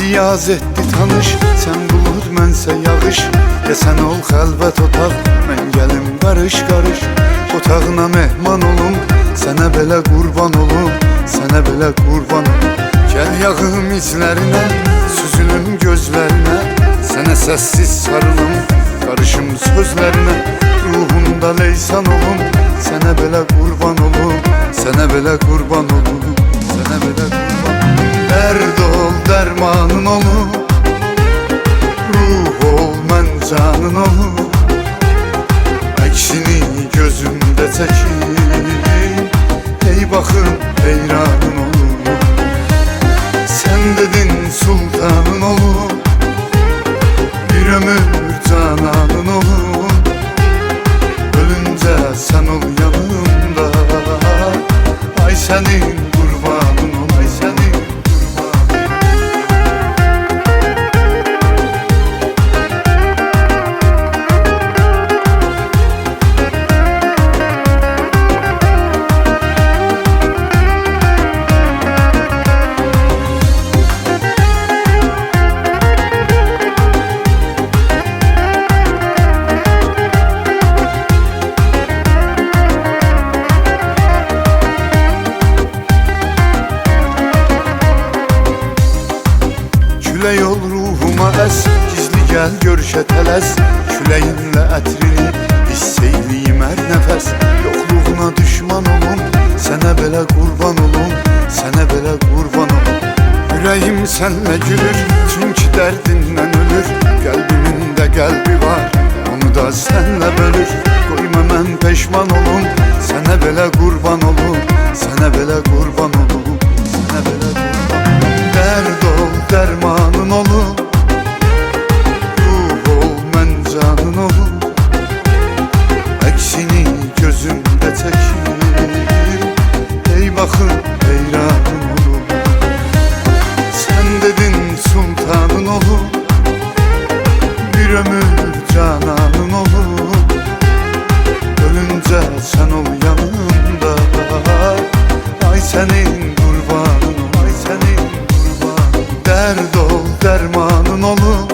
yaz etdi tanış, sen bulud mənsə yağış. Desən ol xəlvət otaq, mən gəlim qarış-qarış. Otağına mehman olum, sənə belə qurban olum, sənə belə qurban olum. Gəl yağım izlərinə, süzülüm gözlərinə, sənə səssiz sarılım, qarışım sözlərinə. Ruhumda leysan olum, sənə belə qurban olum, sənə belə qurban olum, sənə belə qurban olum. Dərd ol, dərmanın olum, ruh ol, mən canın olum. Əksini gözümdə çəkir, ey baxım heyranın olum. Sən dedin sultanın olum, bir ömür cananın olum. Ölüncə sən ol yanımda, ay sənin qurbanın ol, ay sənin Külək ol ruhuma əs, gizli gəl görüşə tələs. Küləyinlə ətrini hiss eyliyim hər nəfəs. Yoxluğuna düşman olum, sənə belə qurban olum, sənə belə qurban olum. Ürəyim sənlə gülür, çünki dərdindən ölür. Qəlbimin də qəlbi var, onu da sənlə bölür. Qoyma mən peşman olum, sənə belə qurban olum, sənə belə qurban olum, sənə belə qurban olum. Dərd ol, dərmanın olum, ruh ol, mən canın olum. Əksini gözümdə çəkir, ey baxım heyranın olum. Sən dedin sultanın olum, bir ömür cananın olum. Ölüncə sən ol yanımda, ay sənin qurbanın ol, ay sənin. Dərd ol, dərmanın olum,